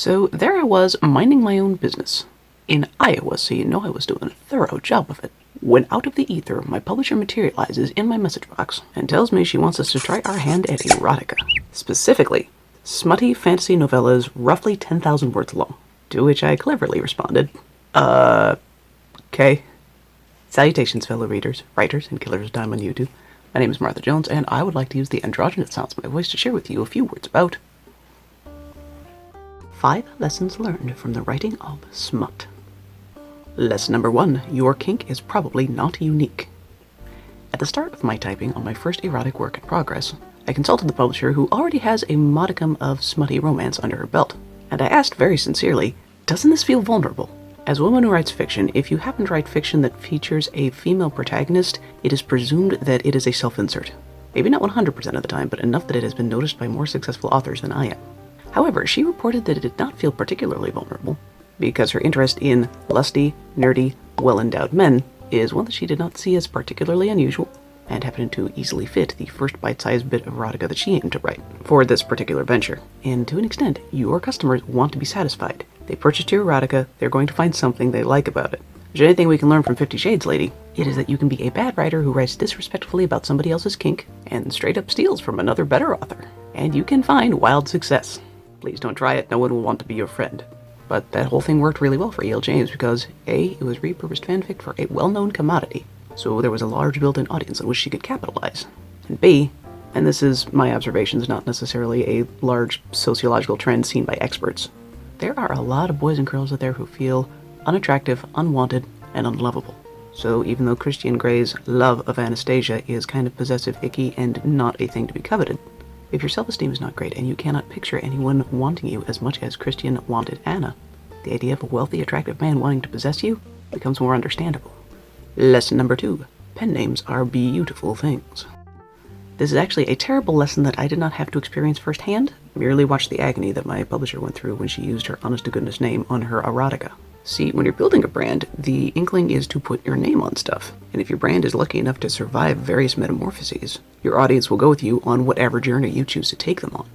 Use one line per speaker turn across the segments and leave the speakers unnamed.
So there I was, minding my own business. In Iowa, so you know I was doing a thorough job of it. When out of the ether, my publisher materializes in my message box and tells me she wants us to try our hand at erotica. Specifically, smutty fantasy novellas roughly 10,000 words long. To which I cleverly responded, okay. Salutations, fellow readers, writers, and killers of time on YouTube. My name is Martha Jones, and I would like to use the androgynous sounds of my voice to share with you a few words about 5 lessons learned from the writing of Smut. Lesson number 1, your kink is probably not unique. At the start of my typing on my first erotic work in progress, I consulted the publisher who already has a modicum of smutty romance under her belt, and I asked very sincerely, doesn't this feel vulnerable? As a woman who writes fiction, if you happen to write fiction that features a female protagonist, it is presumed that it is a self-insert. Maybe not 100% of the time, but enough that it has been noticed by more successful authors than I am. However, she reported that it did not feel particularly vulnerable, because her interest in lusty, nerdy, well-endowed men is one that she did not see as particularly unusual, and happened to easily fit the first bite-sized bit of erotica that she aimed to write for this particular venture. And to an extent, your customers want to be satisfied. They purchased your erotica, they're going to find something they like about it. If there's anything we can learn from 50 Shades, lady, it is that you can be a bad writer who writes disrespectfully about somebody else's kink, and straight up steals from another better author. And you can find wild success. Please don't try it, no one will want to be your friend. But that whole thing worked really well for E.L. James because A, it was repurposed fanfic for a well-known commodity, so there was a large built-in audience on which she could capitalize. And B, and this is my observations, not necessarily a large sociological trend seen by experts, there are a lot of boys and girls out there who feel unattractive, unwanted, and unlovable. So even though Christian Grey's love of Anastasia is kind of possessive, icky, and not a thing to be coveted, if your self-esteem is not great and you cannot picture anyone wanting you as much as Christian wanted Anna, the idea of a wealthy, attractive man wanting to possess you becomes more understandable. Lesson number 2. Pen names are beautiful things. This is actually a terrible lesson that I did not have to experience firsthand, merely watched the agony that my publisher went through when she used her honest-to-goodness name on her erotica. See, when you're building a brand, the inkling is to put your name on stuff, and if your brand is lucky enough to survive various metamorphoses, your audience will go with you on whatever journey you choose to take them on.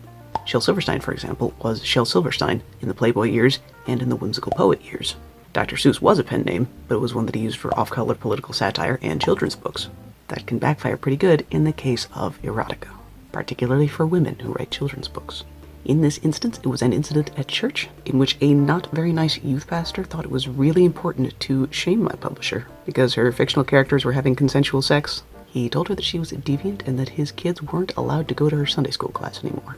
Shel Silverstein, for example, was Shel Silverstein in the Playboy years and in the Whimsical Poet years. Dr. Seuss was a pen name, but it was one that he used for off-color political satire and children's books. That can backfire pretty good in the case of erotica, particularly for women who write children's books. In this instance, it was an incident at church in which a not very nice youth pastor thought it was really important to shame my publisher because her fictional characters were having consensual sex. He told her that she was a deviant and that his kids weren't allowed to go to her Sunday school class anymore.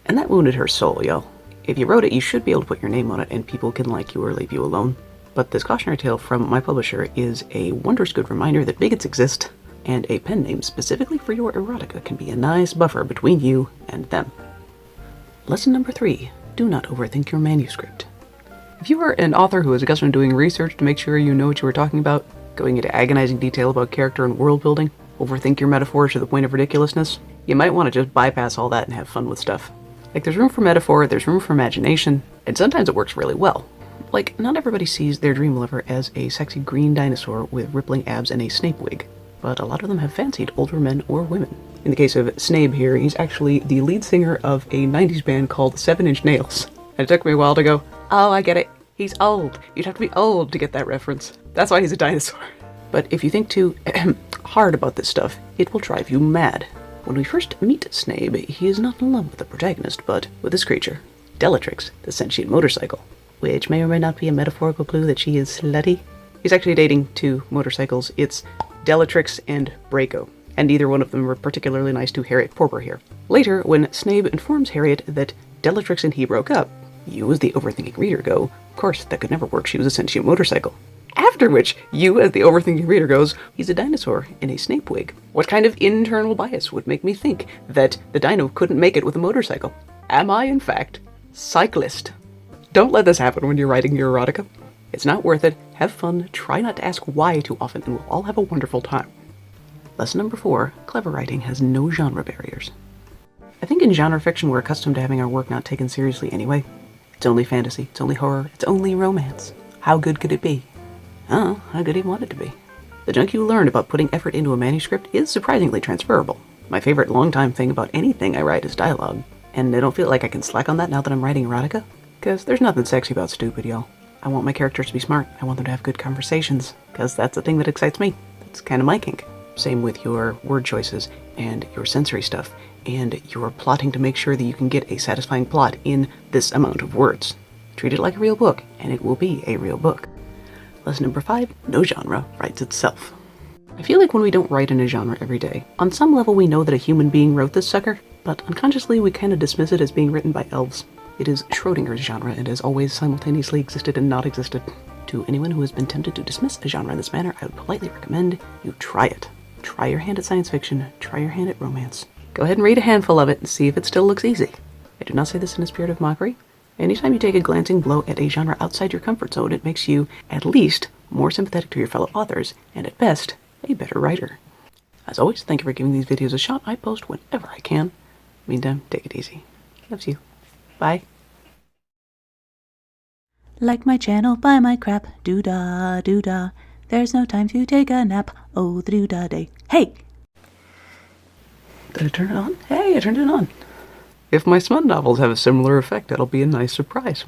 And that wounded her soul, yo. If you wrote it, you should be able to put your name on it and people can like you or leave you alone. But this cautionary tale from my publisher is a wondrous good reminder that bigots exist, and a pen name specifically for your erotica can be a nice buffer between you and them. Lesson number 3, do not overthink your manuscript. If you are an author who is accustomed to doing research to make sure you know what you are talking about, going into agonizing detail about character and world building, overthink your metaphors to the point of ridiculousness, you might want to just bypass all that and have fun with stuff. Like, there's room for metaphor, there's room for imagination, and sometimes it works really well. Like, not everybody sees their dream lover as a sexy green dinosaur with rippling abs and a Snape wig, but a lot of them have fancied older men or women. In the case of Snape here, he's actually the lead singer of a 90s band called 7 Inch Nails. And it took me a while to go, oh, I get it. He's old. You'd have to be old to get that reference. That's why he's a dinosaur. But if you think too hard about this stuff, it will drive you mad. When we first meet Snape, he is not in love with the protagonist, but with this creature, Bellatrix, the sentient motorcycle, which may or may not be a metaphorical clue that she is slutty. He's actually dating 2 motorcycles. It's Bellatrix and Braco, and neither one of them were particularly nice to Harriet Porber here. Later, when Snape informs Harriet that Bellatrix and he broke up, you as the overthinking reader go, of course, that could never work, she was a sentient motorcycle. After which, you as the overthinking reader goes, he's a dinosaur in a Snape wig. What kind of internal bias would make me think that the dino couldn't make it with a motorcycle? Am I, in fact, cyclist? Don't let this happen when you're writing your erotica. It's not worth it. Have fun. Try not to ask why too often, and we'll all have a wonderful time. Lesson number 4, clever writing has no genre barriers. I think in genre fiction we're accustomed to having our work not taken seriously anyway. It's only fantasy, it's only horror, it's only romance. How good could it be? Oh, how good do you want it to be? The junk you learned about putting effort into a manuscript is surprisingly transferable. My favorite longtime thing about anything I write is dialogue, and I don't feel like I can slack on that now that I'm writing erotica. Because there's nothing sexy about stupid, y'all. I want my characters to be smart. I want them to have good conversations, because that's the thing that excites me. That's kind of my kink. Same with your word choices, and your sensory stuff, and your plotting to make sure that you can get a satisfying plot in this amount of words. Treat it like a real book, and it will be a real book. Lesson number 5, no genre writes itself. I feel like when we don't write in a genre every day, on some level we know that a human being wrote this sucker, but unconsciously we kind of dismiss it as being written by elves. It is Schrodinger's genre and has always simultaneously existed and not existed. To anyone who has been tempted to dismiss a genre in this manner, I would politely recommend you try it. Try your hand at science fiction, try your hand at romance. Go ahead and read a handful of it and see if it still looks easy. I do not say this in a spirit of mockery. Anytime you take a glancing blow at a genre outside your comfort zone, it makes you, at least, more sympathetic to your fellow authors, and at best, a better writer. As always, thank you for giving these videos a shot. I post whenever I can. Meantime, take it easy. Loves you. Bye.
Like my channel, buy my crap, doo-dah, doo-dah. There's no time to take a nap, oh the doo-dah day. Hey!
Did I turn it on? Hey, I turned it on. If my Smut novels have a similar effect, that'll be a nice surprise.